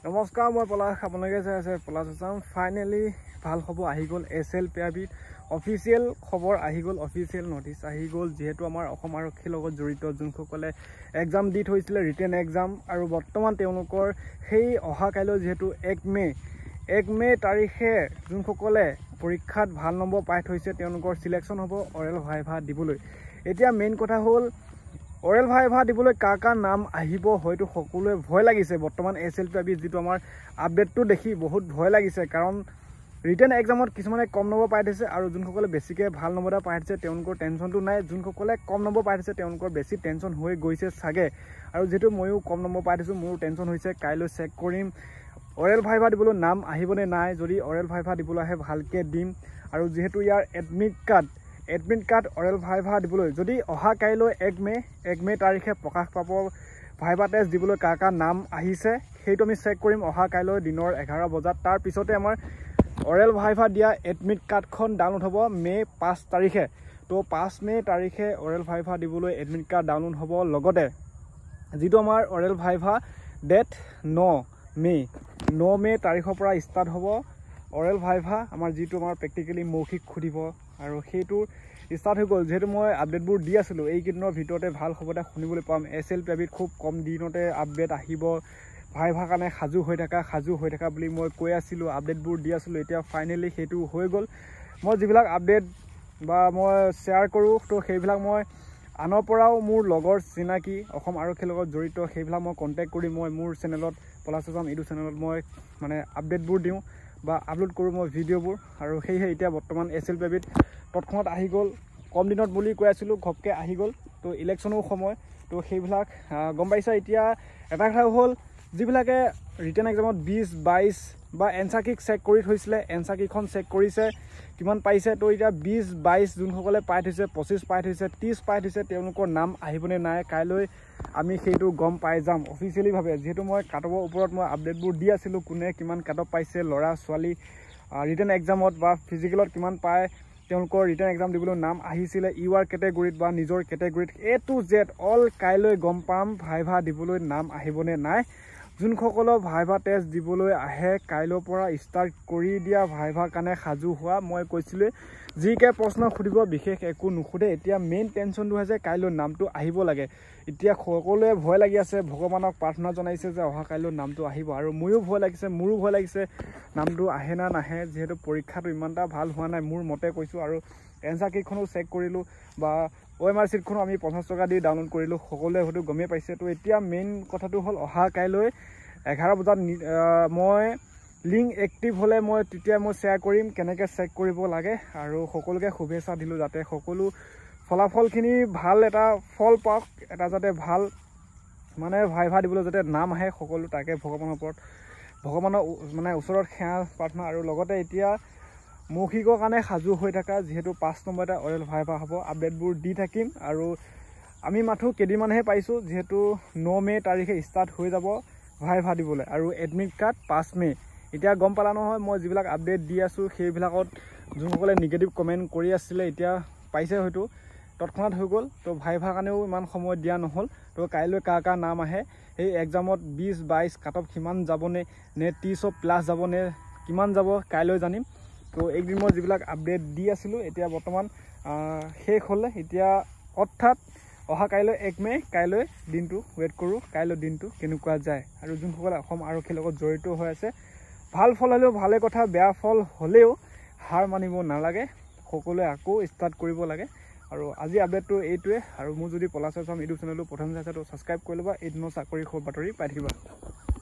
নমস্কাৰ, মই পলাশ। আপোনালোকে চাই আছে পলাশ আছাম। ফাইনেলি ভাল খবৰ আহি গ'ল। SLPIB অফিচিয়েল খবৰ আহি গ'ল, অফিচিয়েল নটিচ আহি গ'ল। যিহেতু আমাৰ অসম আৰক্ষীৰ লগত জড়িত যোনসকলে এক্সাম দি থৈছিলে, ৰিটেন এক্সাম, আৰু বৰ্তমান তেওঁলোকৰ সেই অহা কাইলৈ যিহেতু 1 মে তাৰিখে যোনসকলে পৰীক্ষাত ভাল নম্বৰ পাই থৈছে তেওঁলোকৰ চিলেকশ্যন হ'ব অৰেল ভাইভা দিবলৈ। এতিয়া মেইন কথা হ'ল অৰেল ভাইভা দিবলৈ কাৰ নাম আহিব হয়তো সকলোৱে ভয় লাগিছে। বৰ্তমান SLPIB যিটো আমাৰ আপডেটটো দেখি বহুত ভয় লাগিছে, কাৰণ ৰিটেন এক্সামত কিছুমানে কম নম্বৰ পাই থৈছে আৰু যোনসকলে বেছিকৈ ভাল নম্বৰ এটা পাই থৈছে তেওঁলোকৰ টেনশ্যনটো নাই। যোনসকলে কম নম্বৰ পাই থৈছে তেওঁলোকৰ বেছি টেনশ্যন হৈ গৈছে চাগে। আৰু যিহেতু ময়ো কম নম্বৰ পাই থৈছোঁ, মোৰো টেনশ্যন হৈছে। কাইলৈ চেক কৰিম অৰেল ভাইভা দিবলৈ নাম আহিবনে নাই। যদি অৰেল ভাইভা দিবলৈ আহে ভালকৈ দিম। আৰু যিহেতু ইয়াৰ এডমিট কাৰ্ড অৰেল ভাইভা দিবলৈ যদি অহা কাইলৈ 1 মে তাৰিখে প্ৰকাশ পাব ভাইভা টেষ্ট দিবলৈ কাৰ নাম আহিছে, সেইটো আমি চেক কৰিম অহা কাইলৈ দিনৰ 11 বজাত। তাৰপিছতে আমাৰ অৰেল ভাইভা দিয়া এডমিট কাৰ্ডখন ডাউনলোড হ'ব মে 5 তাৰিখে। তো 5 মে তাৰিখে অৰেল ভাইভা দিবলৈ এডমিট কাৰ্ড ডাউনলোড হ'ব। লগতে যিটো আমাৰ অৰেল ভাইভা ডেট 9 মে তাৰিখৰ পৰা ষ্টাৰ্ট হ'ব অৰেল ভাইভা। আমাৰ যিটো আমাৰ প্ৰেক্টিকেলি মৌখিক সুধিব আৰু সেইটো ষ্টাৰ্ট হৈ গ'ল। যিহেতু মই আপডেটবোৰ দি আছিলোঁ, এইকেইদিনৰ ভিতৰতে ভাল খবৰ এটা শুনিবলৈ পাম। SLPIBত খুব কম দিনতে আপডেট আহিব, ভাইভাৰ কাৰণে সাজু হৈ থাকা বুলি মই কৈ আছিলোঁ, আপডেটবোৰ দি আছিলোঁ। এতিয়া ফাইনেলি সেইটো হৈ গ'ল। মই যিবিলাক আপডেট বা মই শ্বেয়াৰ কৰোঁ, তো সেইবিলাক মই আনৰ পৰাও মোৰ লগৰ চিনাকি অসম আৰক্ষীৰ লগত জড়িত সেইবিলাক মই কণ্টেক্ট কৰি মই মোৰ চেনেলত পলাশ আছাম ইউটিউব চেনেলত মই মানে আপডেটবোৰ দিওঁ বা আপলোড কৰোঁ মই ভিডিঅ'বোৰ। আৰু সেয়েহে এতিয়া বৰ্তমান SLPIBত তৎক্ষণাত আহি গ'ল। কম দিনত বুলি কৈ আছিলোঁ, ঘপকৈ আহি গ'ল। তো ইলেকশ্যনো সময়, তো সেইবিলাক গম পাইছা। এতিয়া এটা কথা হ'ল, যিবিলাকে ৰিটেন এক্সামত 20, 22 বা এনচাৰ কিক চেক কৰি থৈছিলে, এনচাৰ কিকখন চেক কৰিছে কিমান পাইছে। তো এতিয়া 20, 22 যোনসকলে পাই থৈছে, 25 পাই থৈছে, 30 পাই থৈছে, তেওঁলোকৰ নাম আহিবনে নাই কাইলৈ আমি সেইটো গম পাই যাম অফিচিয়েলিভাৱে। যিহেতু মই কাটঅফৰ ওপৰত মই আপডেটবোৰ দি আছিলোঁ, কোনে কিমান কাটঅফ পাইছে, ল'ৰা ছোৱালী ৰিটেন এক্সামত বা ফিজিকেলত কিমান পায়, তেওঁলোকৰ ৰিটেন এক্সাম দিবলৈ নাম আহিছিলে UR কেটেগৰীত বা নিজৰ কেটেগৰীত, A to Z অল কাইলৈ গম পাম ভাইভা দিবলৈ নাম আহিবনে নাই। যোনসকলৰ ভাইভা টেষ্ট দিবলৈ আহে কাইলৈৰ পৰা ষ্টাৰ্ট কৰি দিয়া ভাইভাৰ কাৰণে সাজু হোৱা। মই কৈছিলোঁ যিকে প্ৰশ্ন সুধিব বিশেষ একো নুসুধে। এতিয়া মেইন টেনশ্যনটো হৈছে কাইলৈ নামটো আহিব লাগে। এতিয়া সকলোৱে ভয় লাগি আছে, ভগৱানক প্ৰাৰ্থনা জনাইছে যে অহা কাইলৈ নামটো আহিব। আৰু মোৰো ভয় লাগিছে নামটো আহে না নাহে। যিহেতু পৰীক্ষাটো ইমান এটা ভাল হোৱা নাই মোৰ মতে কৈছোঁ। আৰু এনচাৰ কিটখনো চেক কৰিলোঁ বা OMR চিটখনো আমি 50 টকা দি ডাউনলোড কৰিলোঁ, সকলোৱে হয়তো গমেই পাইছে। তো এতিয়া মেইন কথাটো হ'ল অহা কাইলৈ 11 বজাত মই লিংক এক্টিভ হ'লে মই তেতিয়া মই শ্বেয়াৰ কৰিম কেনেকৈ চেক কৰিব লাগে। আৰু সকলোকে শুভেচ্ছা দিলোঁ যাতে সকলো ফলাফলখিনি ভাল এটা ফল পাওক, এটা যাতে ভাল মানে ভাইভা দিবলৈ যাতে নাম আহে সকলো, তাকে ভগৱানৰ মানে ওচৰত সেৱা প্ৰাৰ্থনা। আৰু লগতে এতিয়া মৌখিকৰ কাৰণে সাজু হৈ থকা, যিহেতু 5 নম্বৰতে অৰেল ভাইভা হ'ব, আপডেটবোৰ দি থাকিম। আৰু আমি মাথো কেইদিনমানহে পাইছোঁ, যিহেতু 9 মে তাৰিখে ষ্টাৰ্ট হৈ যাব ভাইভা দিবলৈ। আৰু এডমিট কাৰ্ড 5 মে। এতিয়া গম পালা নহয়, মই যিবিলাক আপডেট দি আছোঁ সেইবিলাকত যোনসকলে নিগেটিভ কমেণ্ট কৰি আছিলে এতিয়া পাইছে, হয়তো তৎক্ষণাত হৈ গ'ল। তো ভাইভাৰ কাৰণেও ইমান সময় দিয়া নহ'ল। তো কাইলৈ কাৰ নাম আহে, সেই এক্সামত 20, 22 কাটঅফ কিমান যাবনে, নে 30 প্লাছ যাবনে, কিমান যাব কাইলৈ জানিম। তো এইকেইদিন মই যিবিলাক আপডেট দি আছিলোঁ এতিয়া বৰ্তমান শেষ হ'লে। এতিয়া অৰ্থাৎ অহা কাইলৈ 1 মে, কাইলৈ দিনটো ৱেইট কৰোঁ, কাইলৈ দিনটো কেনেকুৱা যায়। আৰু যোনসকলে অসম আৰক্ষীৰ লগত জড়িত হৈ আছে, ভাল ফল হ'লেও ভালে কথা, বেয়া ফল হ'লেও হাৰ মানিব নালাগে, সকলোৱে আকৌ ষ্টাৰ্ট কৰিব লাগে। আৰু আজি আপডেটটো এইটোৱে। আৰু মোৰ যদি পলাশ আছাম ইউটিউব চেনেলটো প্ৰথম চাইছে তো ছাবস্ক্ৰাইব কৰি ল'বা, এই দিনৰ চাকৰি বাতৰি পাই থাকিবা।